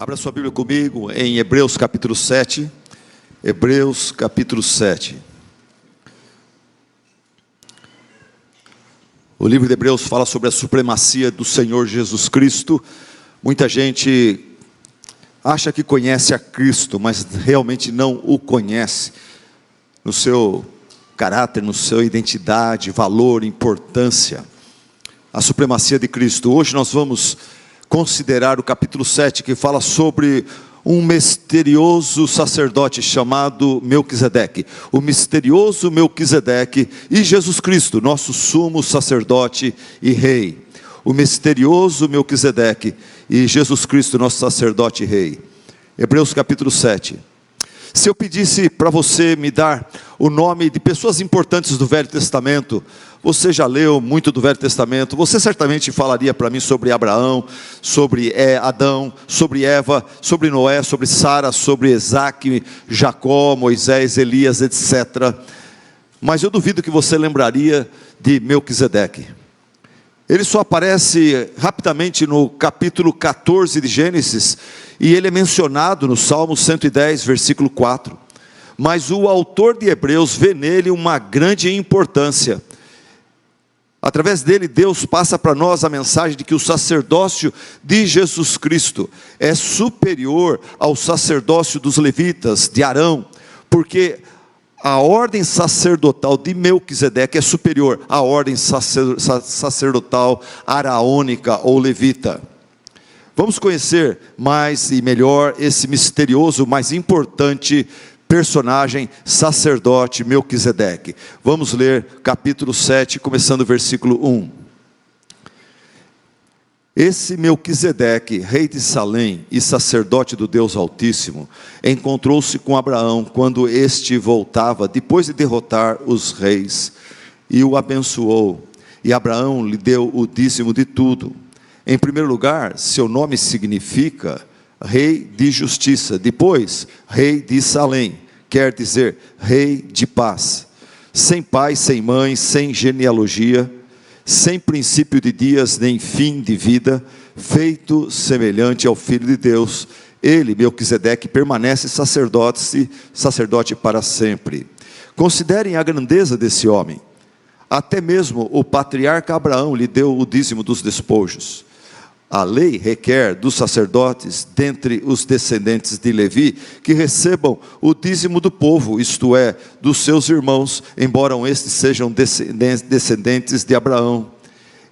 Abra sua Bíblia comigo em Hebreus capítulo 7. Hebreus capítulo 7. O livro de Hebreus fala sobre a supremacia do Senhor Jesus Cristo. Muita gente acha que conhece a Cristo, mas realmente não o conhece. No seu caráter, na sua identidade, valor, importância. A supremacia de Cristo. Hoje nós vamos considerar o capítulo 7, que fala sobre um misterioso sacerdote chamado Melquisedeque. O misterioso Melquisedeque e Jesus Cristo, nosso sumo sacerdote e rei. O misterioso Melquisedeque e Jesus Cristo, nosso sacerdote e rei. Hebreus capítulo 7. Se eu pedisse para você me dar o nome de pessoas importantes do Velho Testamento, você já leu muito do Velho Testamento, você certamente falaria para mim sobre Abraão, sobre Adão, sobre Eva, sobre Noé, sobre Sara, sobre Isaac, Jacó, Moisés, Elias, etc. Mas eu duvido que você lembraria de Melquisedeque. Ele só aparece rapidamente no capítulo 14 de Gênesis, e ele é mencionado no Salmo 110, versículo 4. Mas o autor de Hebreus vê nele uma grande importância. Através dele, Deus passa para nós a mensagem de que o sacerdócio de Jesus Cristo é superior ao sacerdócio dos levitas, de Arão, porque a ordem sacerdotal de Melquisedeque é superior à ordem sacerdotal araônica ou levita. Vamos conhecer mais e melhor esse misterioso, mais importante personagem, sacerdote Melquisedeque. Vamos ler capítulo 7, começando o versículo 1. Esse Melquisedeque, rei de Salém e sacerdote do Deus Altíssimo, encontrou-se com Abraão quando este voltava, depois de derrotar os reis, e o abençoou. E Abraão lhe deu o dízimo de tudo. Em primeiro lugar, seu nome significa rei de justiça. Depois, rei de Salém, quer dizer rei de paz. Sem pai, sem mãe, sem genealogia, sem princípio de dias, nem fim de vida, feito semelhante ao Filho de Deus. Ele, Melquisedeque, permanece sacerdote para sempre. Considerem a grandeza desse homem. Até mesmo o patriarca Abraão lhe deu o dízimo dos despojos. A lei requer dos sacerdotes, dentre os descendentes de Levi, que recebam o dízimo do povo, isto é, dos seus irmãos, embora estes sejam descendentes de Abraão.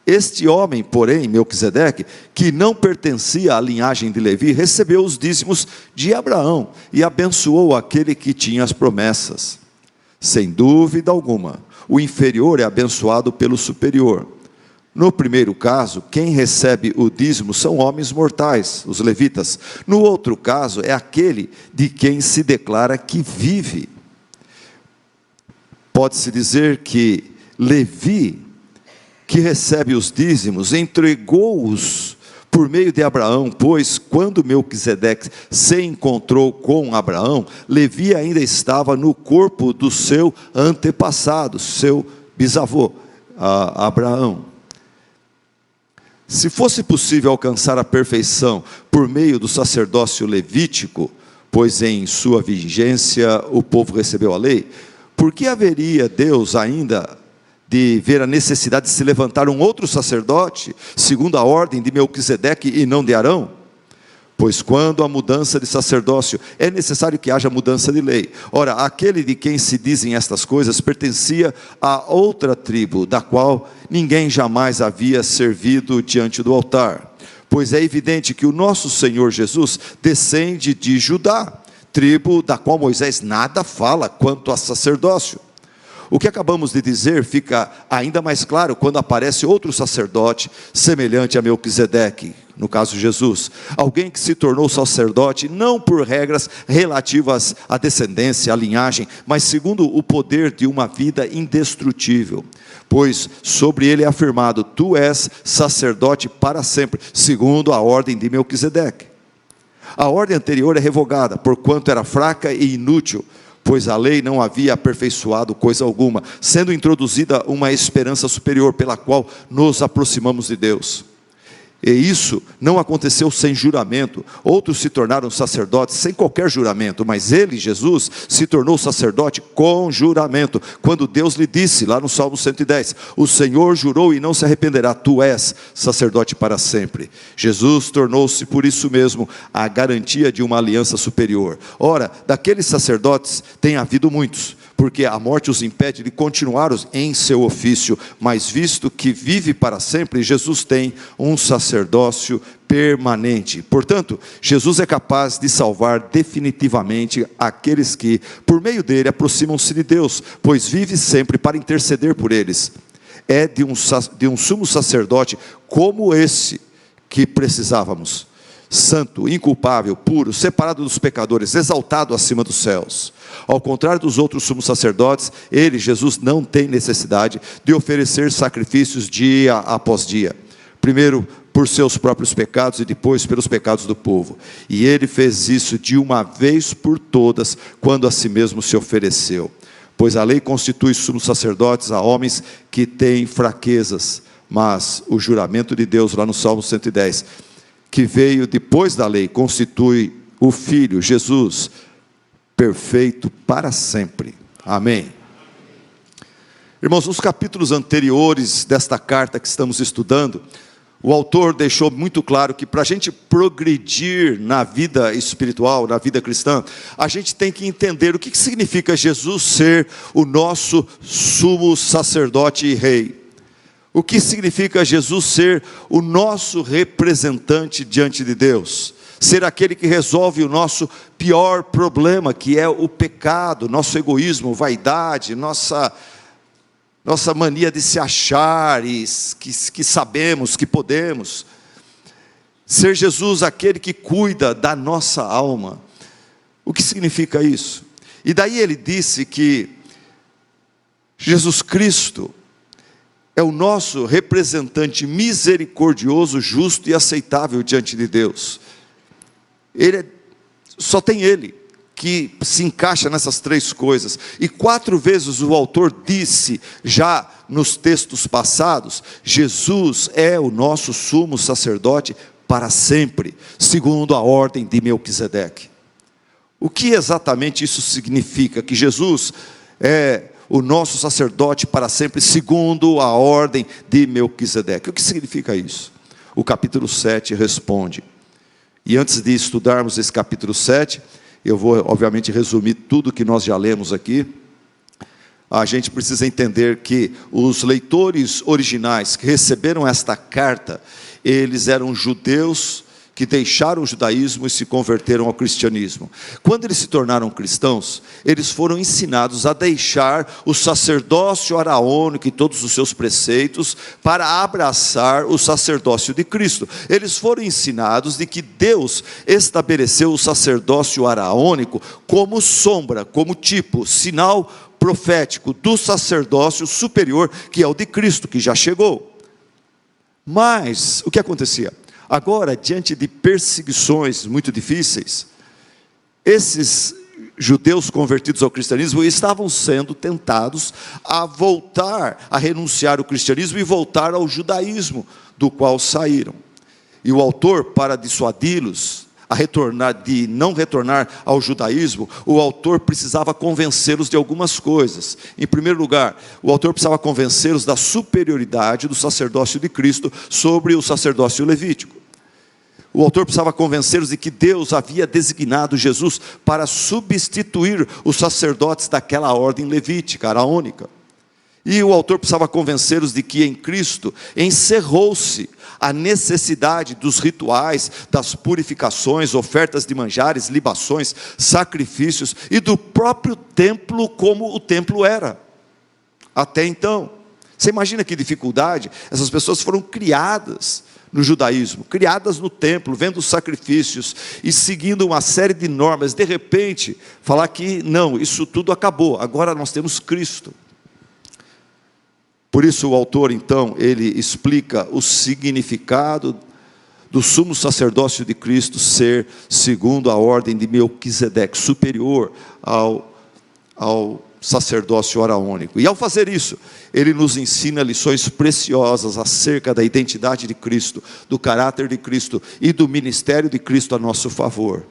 Este homem, porém, Melquisedeque, que não pertencia à linhagem de Levi, recebeu os dízimos de Abraão e abençoou aquele que tinha as promessas. Sem dúvida alguma, o inferior é abençoado pelo superior. No primeiro caso, quem recebe o dízimo são homens mortais, os levitas. No outro caso, é aquele de quem se declara que vive. Pode-se dizer que Levi, que recebe os dízimos, entregou-os por meio de Abraão, pois quando Melquisedeque se encontrou com Abraão, Levi ainda estava no corpo do seu antepassado, seu bisavô, Abraão. Se fosse possível alcançar a perfeição por meio do sacerdócio levítico, pois em sua vigência o povo recebeu a lei, por que haveria Deus ainda de ver a necessidade de se levantar um outro sacerdote, segundo a ordem de Melquisedeque e não de Arão? Pois quando há mudança de sacerdócio, é necessário que haja mudança de lei. Ora, aquele de quem se dizem estas coisas pertencia a outra tribo, da qual ninguém jamais havia servido diante do altar. Pois é evidente que o nosso Senhor Jesus descende de Judá, tribo da qual Moisés nada fala quanto a sacerdócio. O que acabamos de dizer fica ainda mais claro quando aparece outro sacerdote semelhante a Melquisedeque, no caso Jesus, alguém que se tornou sacerdote não por regras relativas à descendência, à linhagem, mas segundo o poder de uma vida indestrutível. Pois sobre ele é afirmado: tu és sacerdote para sempre, segundo a ordem de Melquisedeque. A ordem anterior é revogada, porquanto era fraca e inútil, pois a lei não havia aperfeiçoado coisa alguma, sendo introduzida uma esperança superior pela qual nos aproximamos de Deus. E isso não aconteceu sem juramento. Outros se tornaram sacerdotes sem qualquer juramento, mas ele, Jesus, se tornou sacerdote com juramento, quando Deus lhe disse, lá no Salmo 110, o Senhor jurou e não se arrependerá, tu és sacerdote para sempre. Jesus tornou-se por isso mesmo a garantia de uma aliança superior. Ora, daqueles sacerdotes tem havido muitos, porque a morte os impede de continuar em seu ofício, mas visto que vive para sempre, Jesus tem um sacerdócio permanente. Portanto, Jesus é capaz de salvar definitivamente aqueles que, por meio dele, aproximam-se de Deus, pois vive sempre para interceder por eles. É de um sumo sacerdote como esse que precisávamos. Santo, inculpável, puro, separado dos pecadores, exaltado acima dos céus. Ao contrário dos outros sumos sacerdotes, ele, Jesus, não tem necessidade de oferecer sacrifícios dia após dia. Primeiro por seus próprios pecados e depois pelos pecados do povo. E ele fez isso de uma vez por todas, quando a si mesmo se ofereceu. Pois a lei constitui sumos sacerdotes a homens que têm fraquezas, mas o juramento de Deus, lá no Salmo 110, que veio depois da lei, constitui o Filho, Jesus, perfeito para sempre. Amém. Irmãos, nos capítulos anteriores desta carta que estamos estudando, o autor deixou muito claro que para a gente progredir na vida espiritual, na vida cristã, a gente tem que entender o que significa Jesus ser o nosso sumo sacerdote e rei. O que significa Jesus ser o nosso representante diante de Deus? Ser aquele que resolve o nosso pior problema, que é o pecado, nosso egoísmo, vaidade, nossa mania de se achar, e que sabemos, que podemos. Ser Jesus aquele que cuida da nossa alma. O que significa isso? E daí ele disse que Jesus Cristo é o nosso representante misericordioso, justo e aceitável diante de Deus. Só tem Ele que se encaixa nessas três coisas. E 4 vezes o autor disse, já nos textos passados, Jesus é o nosso sumo sacerdote para sempre, segundo a ordem de Melquisedeque. O que exatamente isso significa? Que Jesus é o nosso sacerdote para sempre, segundo a ordem de Melquisedeque. O que significa isso? O capítulo 7 responde. E antes de estudarmos esse capítulo 7, eu vou obviamente resumir tudo que nós já lemos aqui. A gente precisa entender que os leitores originais que receberam esta carta, eles eram judeus que deixaram o judaísmo e se converteram ao cristianismo. Quando eles se tornaram cristãos, eles foram ensinados a deixar o sacerdócio araônico e todos os seus preceitos para abraçar o sacerdócio de Cristo. Eles foram ensinados de que Deus estabeleceu o sacerdócio araônico como sombra, como tipo, sinal profético do sacerdócio superior, que é o de Cristo, que já chegou. Mas o que acontecia? Agora, diante de perseguições muito difíceis, esses judeus convertidos ao cristianismo estavam sendo tentados a voltar, a renunciar ao cristianismo e voltar ao judaísmo, do qual saíram. E o autor, para dissuadi-los de não retornar ao judaísmo, o autor precisava convencê-los de algumas coisas. Em primeiro lugar, o autor precisava convencê-los da superioridade do sacerdócio de Cristo sobre o sacerdócio levítico. O autor precisava convencê-los de que Deus havia designado Jesus para substituir os sacerdotes daquela ordem levítica, araônica. E o autor precisava convencê-los de que em Cristo encerrou-se a necessidade dos rituais, das purificações, ofertas de manjares, libações, sacrifícios e do próprio templo como o templo era até então. Você imagina que dificuldade? Essas pessoas foram criadas no judaísmo, criadas no templo, vendo os sacrifícios e seguindo uma série de normas. De repente, falar que não, isso tudo acabou, agora nós temos Cristo. Por isso o autor então, ele explica o significado do sumo sacerdócio de Cristo ser segundo a ordem de Melquisedeque, superior ao sacerdócio oraônico. E ao fazer isso, ele nos ensina lições preciosas acerca da identidade de Cristo, do caráter de Cristo e do ministério de Cristo a nosso favor.